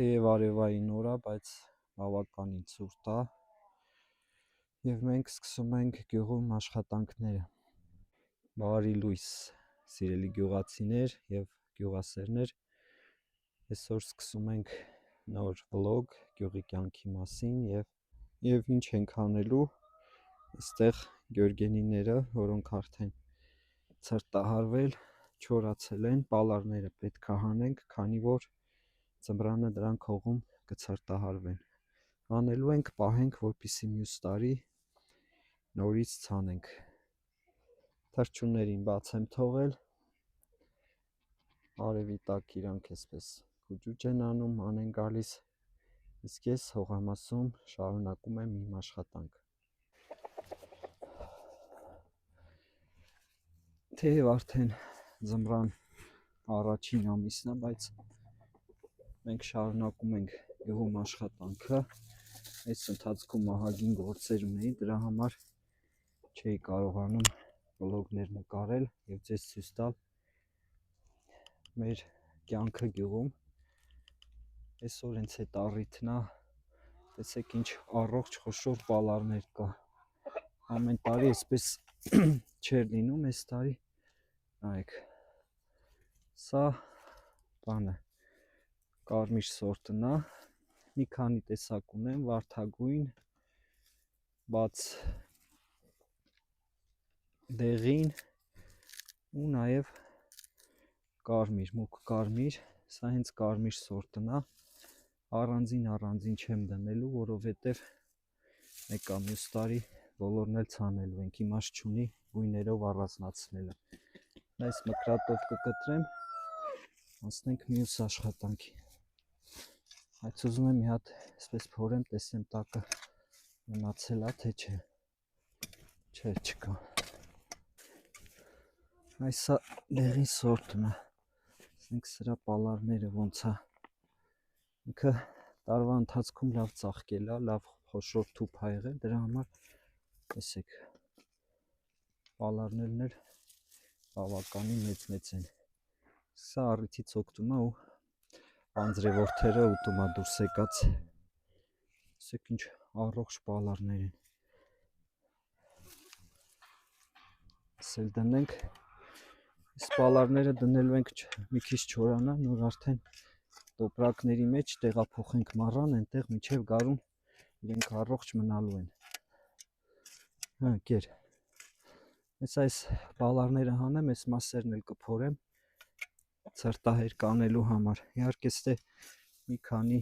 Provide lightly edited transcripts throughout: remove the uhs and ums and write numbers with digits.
Թեև արևային օր է, բայց բավականին ցուրտ է և մենք սկսում ենք գյուղում աշխատանքները։ Բարի լույս, սիրելի գյուղացիներ և գյուղասերներ, այսօր սկսում ենք նոր վլոգ գյուղի կյանքի մասին և ինչ ենք անելու այստեղ գյորգենիները, որոնք արդեն ցրտահարվել, չորացել են, պալարները պետք է հանենք, քանի որ ձմռանը դրանք հողում կցրտահարվեն։ Անելու ենք, պահենք, որպեսզի մյուս տարի նորից ցանենք։ Թռչուններին բաց եմ թողել, արևի տակ իրանք այսպես գուջուջ են անում, ման են գալիս, իսկ ես հողամասում շարունակում եմ իմ աշխատանք։ Թեև արդեն ձմռան առաջին ամիսն է, բայց մենք շարունակում ենք գյուղում աշխատանքը։ Այս ընթացքում ահագին գործեր ունեի, դրա համար չէի կարողանում վլոգներ նկարել և ձեզ ցույց տալ մեր կյանքը գյուղում։ Այսօր հենց այդ առիթն է, տեսեք ինչ առողջ խոշոր պալարներ կա։ Ամեն տարի այսպես չէր լինում, այս տարի նայեք, սա բանը կարմիր սորտն է, մի քանի տեսակ ունեմ, վարդագույն, բաց դեղին ու նաև կարմիր, մուգ կարմիր, սա հենց կարմիր սորտն է, առանձին չեմ դնելու, որովհետև մեկա մյուս տարի բոլորն էլ ցանելու ենք, իմաստ չունի գույներով առանձնացնելը։ Այս մկրատով կկտրեմ, անցնենք մյուս աշխատանքի։ Բայց ուզում եմ մի հատ այսպես փորեմ, տեսեմ տակը մնացել է, թե չէ։ Չէ, չկա։ Այսա դեղին սորտն է, ասենք սրա պալարները ոնց է։ Ինքը տարվա ընթացքում լավ ծաղկել է, լավ խոշոր թուփ ա եղել, դրա համար տեսեք պալարներն էլ բավականին մեծ են։ Սա առիթից օգտվում է ու անձրևորդերը ուտում է դուրս եկած։ Տեսեք ինչ առողջ պալարներ են։ Սել դնենք, այս պալարները դնելու ենք մի քիչ չորանան, որ արդեն տոպրակների մեջ տեղափոխենք մառան, այնտեղ մինչև գարուն իրենք առողջ մնալու են։ Կեր։ Այս պալարները հանեմ, այս մասերն էլ կփորեմ ցրտահեր կանելու համար։ Իհարկե ստե մի քանի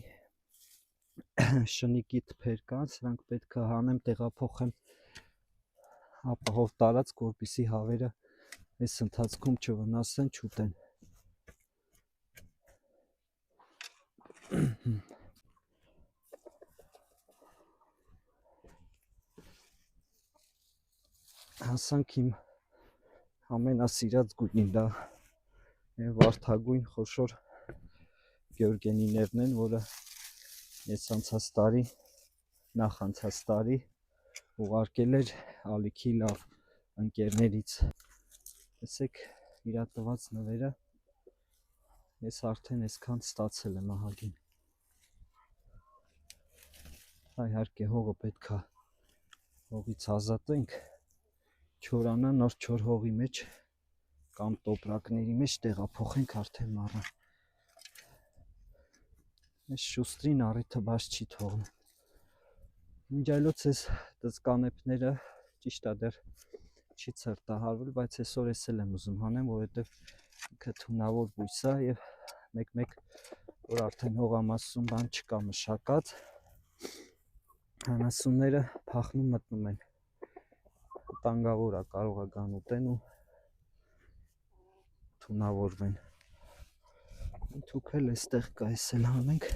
շնիկի թփեր կան, սրանք պետք է հանեմ, տեղափոխեմ ապահով տարածք, որպեսզի հավերը այս ընթացքում չվնասեն, չուտեն։ Հասանք իմ ամենասիրած գույնին, դա վարդագույն խոշոր գյորգենիներն են, որը ես նախանցած տարի ուղարկել էր ալիքի լավ ընկերներից։ Տեսեք իրա տված նվերը, ես արդեն այսքան ստացել եմ ահագին։ Իհարկե հողը պետք է հողից ազատենք, չորանա, նոր չոր հողի մեջ կամ տոպրակների մեջ տեղափոխենք արդեն մառան։ Այս շուստրին առիթը բաց չի թողնում։ Մինչայլոց այս տզկանեփները ճիշտ է դեռ չի ցրտահարվել, բայց այսօր ես էլ եմ ուզում հանեմ, որովհետև ինքը թունավոր բույս է և մեկ որ արդեն հողամասում բան չկա մշակած, անասունները փախնում մտնում են, վտանգավոր է, կարող է գան ուտեն ու թունավորվեն։ Թուք էլ այստեղ կա, այս էլ հանենք։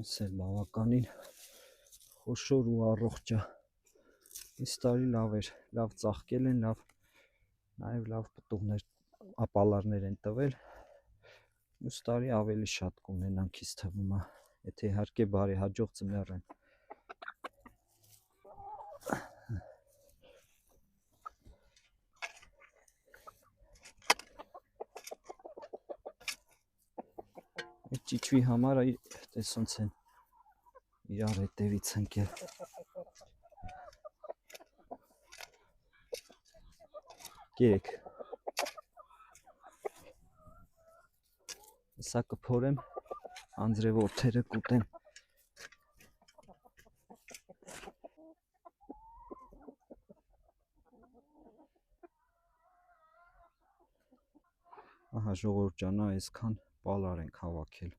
Այս էլ բավականին խոշոր ու առողջ է։ Այս տարի լավ էր, լավ ծաղկել են, նաև լավ պտուղներ, ապալարներ են տվել։ Մյուս տարի ավելի շատ կունենանք, ինձ թվում է, եթե իհարկե բարեհաջող ձմեռ են։ Չիչվի համար տես ոնց են իրար հետևից ընկել։ Գերեք։ Սա կփորեմ, անձրևորդերը կուտեն։ Ահա ժողովուրդ ջան, այսքան պալար ենք հավաքել։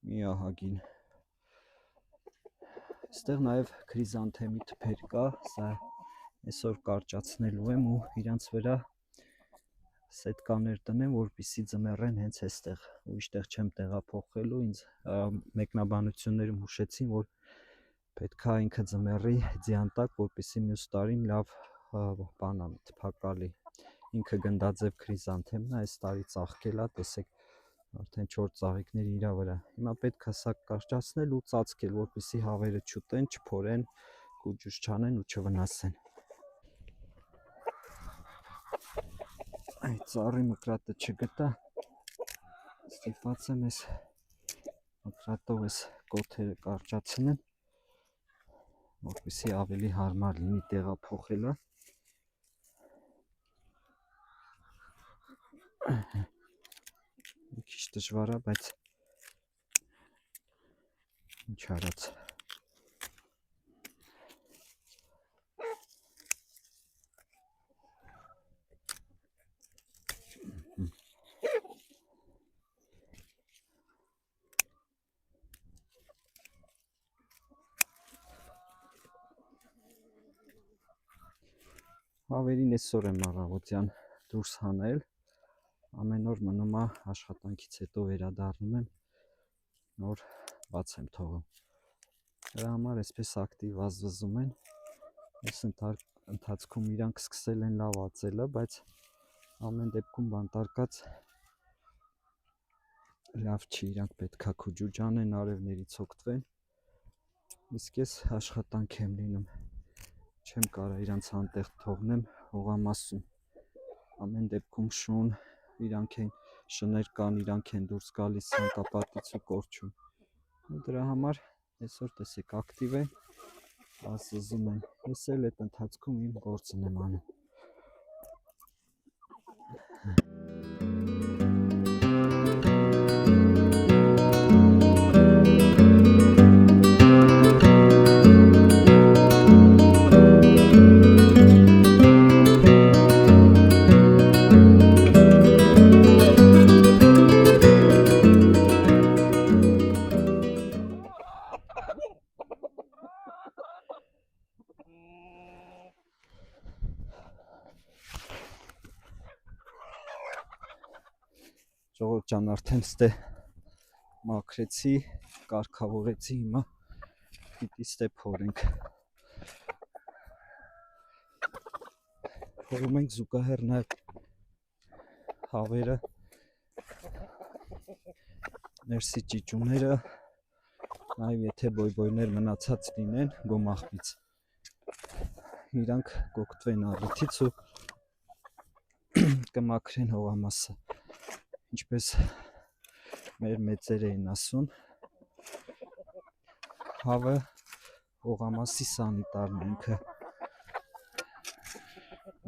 Մի ահագին։ Այստեղ նաև քրիզանթեմի թփեր կա, սա այսօր կարճացնելու եմ ու իրանց վրա սետկաներ տնեմ, որպեսզի ձմեռեն հենց այստեղ։ Ուրիշտեղ չեմ տեղափոխելու, ինձ մեկնաբանություններում հուշեցին, որ պետք է ինքը ձմեռի ձյան տակ, որպեսզի մյուս տարին լավ բան անի, թփակալի։ Ինքը գնդաձև քրիզանթեմն է, այս տարի ծաղկել է, տեսեք, արդեն 4 ծաղիկներ իր վրա։ Հիմա պետք է սա կարճացնել ու ծածկել, որպեսզի հավերը չուտեն, չփորեն, կուջուշ չանեն ու չվնասեն։ Այդ ծառի մկրատը չգտա, ստիպված եմ այս մկրատով այս կոթերը կարճացնեմ, որպեսզի ավելի հարմար լինի տեղափոխելը։ Մի քիչ դժվար է, բայց ինչ արած։ Հավերին այսօր եմ առավոտյան դուրս հանել, ամեն օր մնում է աշխատանքից հետո վերադառնում եմ, նոր բաց եմ թողում։ Դրա համար այսպես ակտիվ ազդվում են, այս ընթացքում իրանք սկսել են լավ ածելը, բայց ամեն դեպքում բանտարկած լավ չի, իրանք պետքա քուջուջ անեն, արևներից օգտվեն, իսկ ես աշխատանք եմ լինում, չեմ կարող իրանց անտեղ թողնեմ հողամասում, ամեն դեպքում շուն, իրանք են շներ կան, իրանք են դուրս գալիս ցանկապատից ու կորչում, ու դրա համար այսօր տեսեք ակտիվ են, ազդում են, ես էլ այդ ընթացքում իմ գործն եմ անում։ Ժողովուրդ ջան, արդեն ստե մաքրեցի, կարգավորեցի, հիմա պիտի ստե փորենք։ Փորում ենք զուգահեռ նաև հավերը, ներսի ճիճուները, նաև եթե բոյբոյներ մնացած լինեն գոմաղբից, իրանք կօգտվեն առիթից ու կմաքրեն հողամասը, ինչպես մեր մեծերը են ասում, հավը հողամասի սանիտարն է, ինքը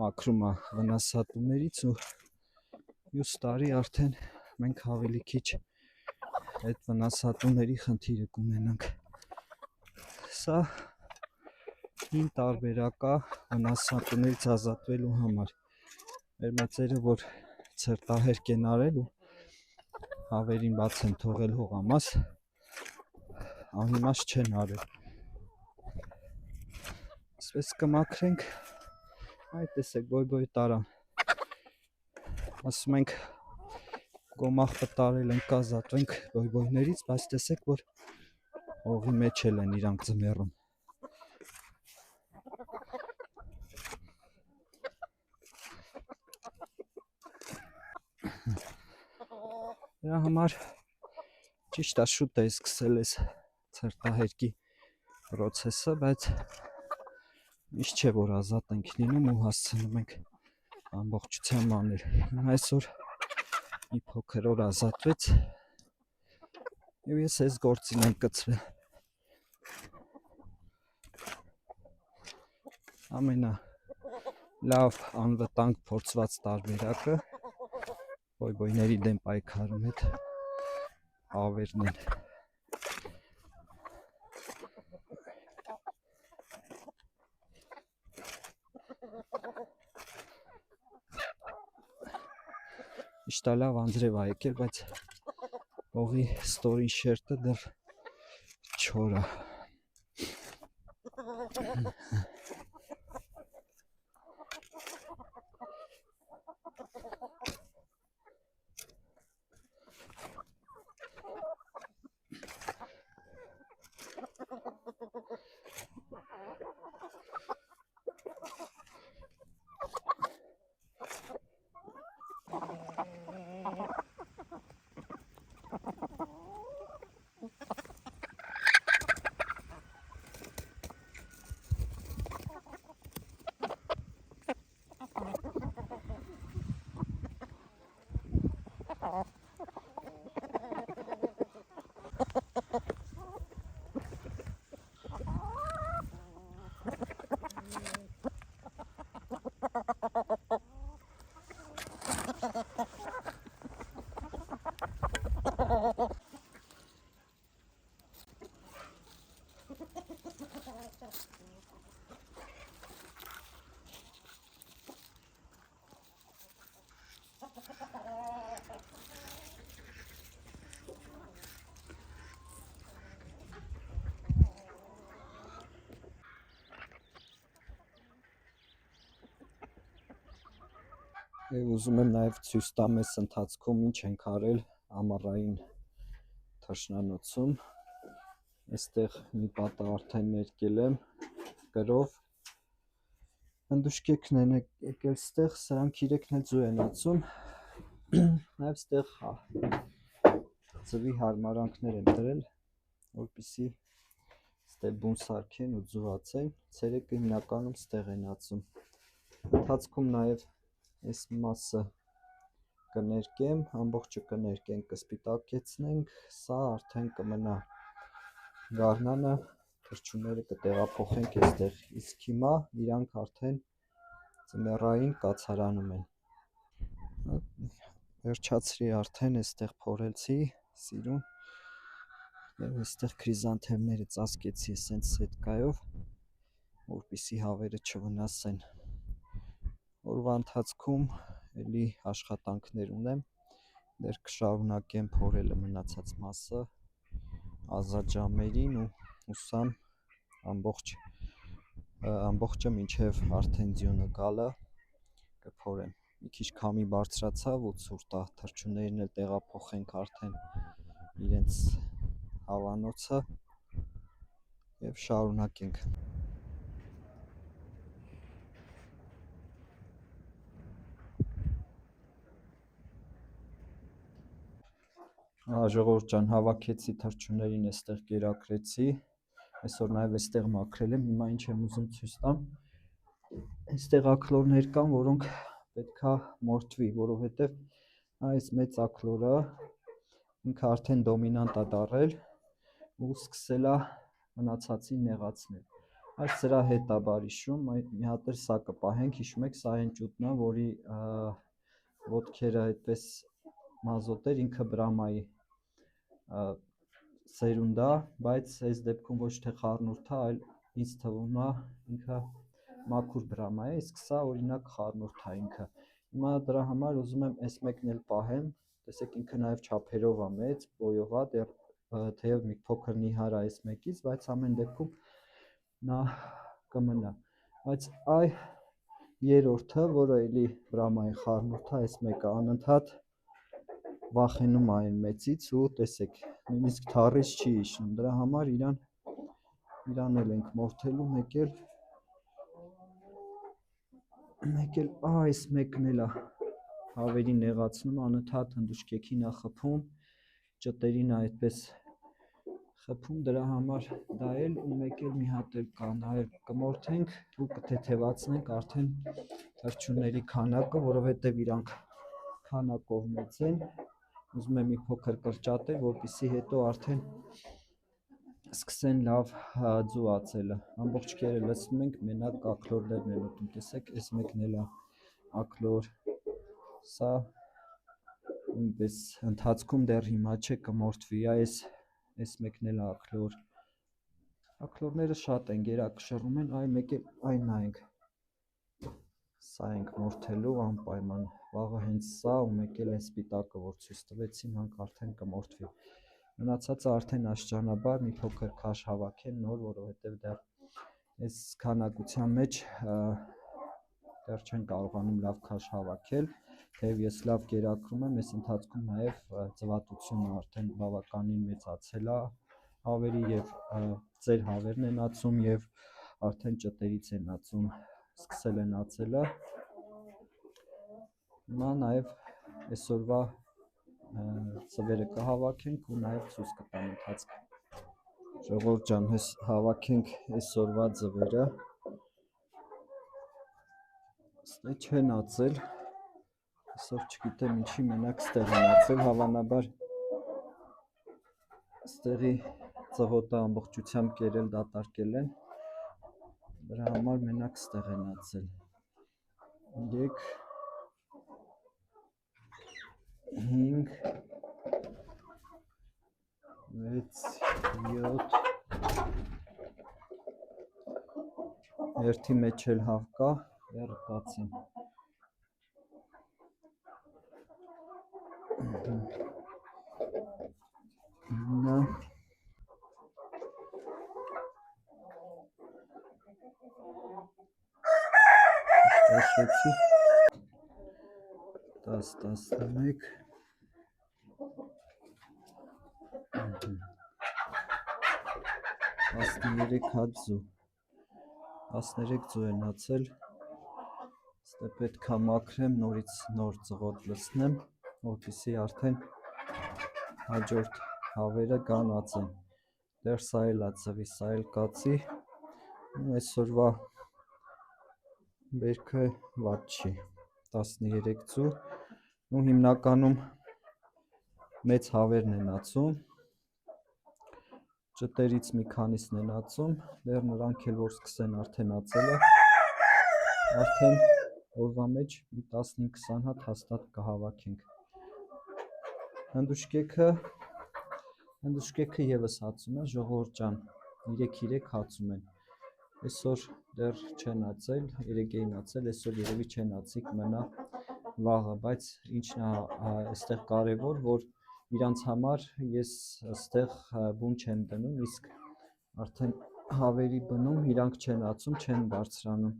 մաքրում է վնասատուներից ու մյուս տարի արդեն մենք ավելի քիչ այդ վնասատուների խնդիրը կունենանք։ Սա հին տարբերակ է վնասատուներից ազատվելու համար։ Մեր մեծերը, որ ցրտահերկ են արել ու հավերին բաց են թողել հողամաս, անիմաստ չեն արել։ Այսպես կմաքրենք, այդ տեսեք բոյբոյ տարան, ասում ենք գոմաղբը տարել ենք ազատվենք բոյբոյներից, բայց տեսեք, որ հողի մեջ էլ են իրանք ձմեռում։ Դրա համար ճիշտ է, շուտ է սկսել այս ցրտահերկի պրոցեսը, բայց միշտ չէ, որ ազատ ենք լինում ու հասցնում ենք ամբողջությամբ անել։ Այսօր մի փոքր օր ազատվեց, Եվ ես այս գործին եմ կցվել։ Ամենա լավ անվտանգ փորձված տարբերակը բոյբոյների դեմ պայքարում հետ հավերն են։ Իշտա լավ անձրև ա եկել, բայց հողի ստորին շերտը դեռ չոր ա։ Եվ ուզում եմ նաև ցույց տամ այս ընթացքում ինչ ենք արել ամառային թռչնանոցում։ Այստեղ մի պատը արդեն ներկել եմ գրով։ Հնդուշկեքն են եկել ստեղ, սրանք 3-ն էլ ձու են ածում։ Նաև ստեղ ձվի հարմարանքներ եմ դրել, որպեսզի ստեղ բուն սարքեն ու ձու ածեն։ Ցերեկը հիմնականում ստեղ են ածում։ Ընթացքում նաև այս մասը կներկեմ, ամբողջը կներկենք, կսպիտակեցնենք, սա արդեն կմնա գարնանը, թռչունները կտեղափոխենք այստեղ, իսկ հիմա իրանք արդեն ձմեռային կացարանում են։ Վերջացրի արդեն այստեղ փորեցի, սիրուն, և այստեղ քրիզանթեմները ծածկեցի սենց սետկայով, որպեսզի հավերը չվնասեն։ Օրվա ընթացքում էլի աշխատանքներ ունեմ, դեռ կշարունակեմ փորելը մնացած մասը ազատժամերին ու հուսամ ամբողջը մինչև արդեն ձյունը գալը կփորեմ։ Մի քիչ քամի բարձրացավ ու ցուրտ ա, թռչուններն էլ տեղափոխենք արդեն իրենց հավանոցը և շարունակենք։ Ժողովուրդ ջան, հավաքեցի թռչուններին, այստեղ կերակրեցի, այսօր նաև այստեղ մաքրել եմ, հիմա ինչ եմ ուզում ցույց տամ։ Այստեղ աքլորներ կան, որոնք պետքա մորթվի, որովհետև այս մեծ աքլորը ինքը արդեն դոմինանտ ա դառել ու սկսել ա մնացածին նեղացնել։ Այս սրա հետ ա բարիշում, մի հատ էլ սա կպահենք, հիշում եք, սա այն ճուտն ա, որի ոտքերը այդպես մազոտ էր, ինքը բրամայի սերունդ ա, բայց այս դեպքում ոչ թե խառնուրդ ա, այլ ինձ թվում ա ինքը մաքուր բրամա է, իսկ սա օրինակ խառնուրդ ա ինքը։ Հիմա դրա համար ուզում եմ այս մեկն էլ պահեմ, տեսեք ինքը նաև չափերով ա մեծ, բոյով ա, թեև մի փոքր նիհար ա այս մեկից, բայց ամեն դեպքում նա կմնա։ Բայց այ երրորդը, որը էլի բրամայի խառնուրդ ա, այս մեկը անընդհատ վախենում ա այն մեծից ու տեսեք, նույնիսկ թառից չի իջնում, դրա համար իրան էլ ենք մորթելու, մեկ էլ այս մեկն էլ ա հավերին նեղացնում, անընդհատ հնդուշկեքին ա խփում, ճտերին ա այդպես խփում, դրա համար դա էլ ու մեկ էլ մի հատ էլ կա, դա էլ կմորթենք ու կթեթևացնենք արդեն թռչունների քանակը, որովհետև իրանք քանակով մեծ են ուզում եմ մի փոքր կրճատել, որպեսզի հետո արդեն սկսեն լավ ձու ածելը։ Ամբողջ կերը լցնում ենք, մենակ ակլորներն են ուտում։ Տեսեք, այս մեկն էլ է ակլոր, սա նույնպես ընթացքում դեռ հիմա չէ կմորթվի, այս մեկն էլ է ակլոր։ Ակլորները շատ են, գերակշռում են, այ մեկ էլ այն նայենք։ Սա ենք մորթելու անպայման, վաղը հենց սա ու մեկ էլ այն սպիտակը, որ ցույց տվեցին, հանք արդեն կմորթվի։ Մնացածը արդեն աշճանաբար մի փոքր քաշ հավաքեն նոր, որովհետև դեռ այս քանակության մեջ դեռ չեն կարողանում լավ քաշ հավաքել, թեև ես լավ կերակրում եմ, այս ընթացքում նաև ձվատությունը արդեն բավականին մեծացել է հավերի եւ ծեր հավերն են ածում եւ արդեն ճտերից են ածում, սկսել են ածելը։ Հիմա նաև այսօրվա ծվերը կհավաքենք ու նաև ցույց կտամ ընթացքը։ Ժողովուրդ ջան, հավաքենք այսօրվա ձվերը։ Ստե չեն ածել, այսօր չգիտեմ ինչի մենակ ստեղ են ածել, հավանաբար ստեղի ծղոտը ամբողջությամբ կերել դատարկել են, դրա համար մենակ ստեղ են ածել։ 3 5 6 7 Երթի մեջ էլ հավ կա, երթացին։ Նա 10-11 13 հատ ձու, 13 ձու են ածել, ստե պետք է մաքրեմ, նորից նոր ծղոտ լցնեմ, որպեսզի արդեն հաջորդ հավերը գան ածեն, դեռ սա էլ է ձվի, սա էլ կացի, այսօրվա բերքը վատ չի, 13 ձու, ու հիմնականում մեծ հավերն են ածում, ճտերից մի քանիսն են ածում, դեռ նրանք էլ որ սկսեն արդեն ածելը, արդեն օրվա մեջ մի 15-20 հատ հաստատ կհավաքենք։ Հնդուշկեքը ևս ածում են, ժողովուրդ ջան, 3 ածում են, այսօր դեռ չեն ածել, երեկ էին ածել, այսօր երևի չեն ածի, կմնա վաղը, բայց ինչն է այստեղ կարևոր, որ իրանց համար ես այստեղ բուն չեմ դնում, իսկ արդեն հավերի բնում իրանք չեն ածում, չեն բարձրանում,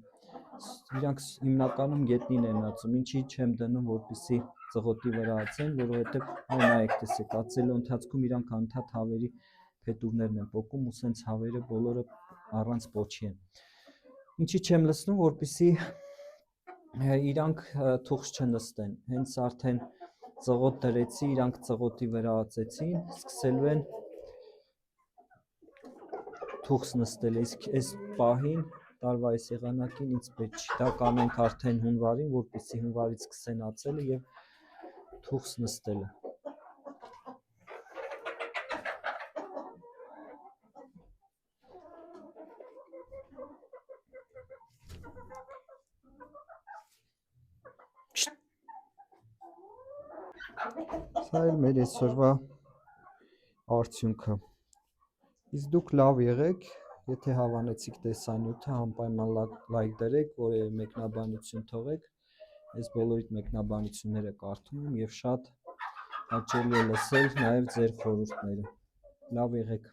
իրանք հիմնականում գետնին են ածում, ինչի չեմ դնում, որպեսզի ծղոտի վրա ածեն, որովհետև այն նայեք, տեսեք, ածելու ընթացքում իրանք անդադ հավերի փետուրներն են պոկում ու սենց հավերը բոլորը առանց պոչի են։ Ինչի չեմ լցնում, որպեսզի իրանք թուղթ չնստեն, հենց արդեն ծղոտ դրեցի, իրանք ծղոտի վրա ածեցին, սկսելու են թուղթ նստել, իսկ այս պահին, տարվա այս եղանակին ինձ պետք չի, դա կանենք արդեն հունվարին, որպեսզի հունվարից սկսեն ածելը և թուղթ նստելը։ Սա էլ մեր այսօրվա արդյունքը։ Իսկ դուք լավ եղեք, եթե հավանեցիք տեսանյութը, անպայման լայք դրեք, որևէ մեկնաբանություն թողեք, ես բոլորիդ մեկնաբանությունները կարդում եմ և շատ հաճելի է լսել նաև ձեր խորհուրդները։ Լավ եղեք։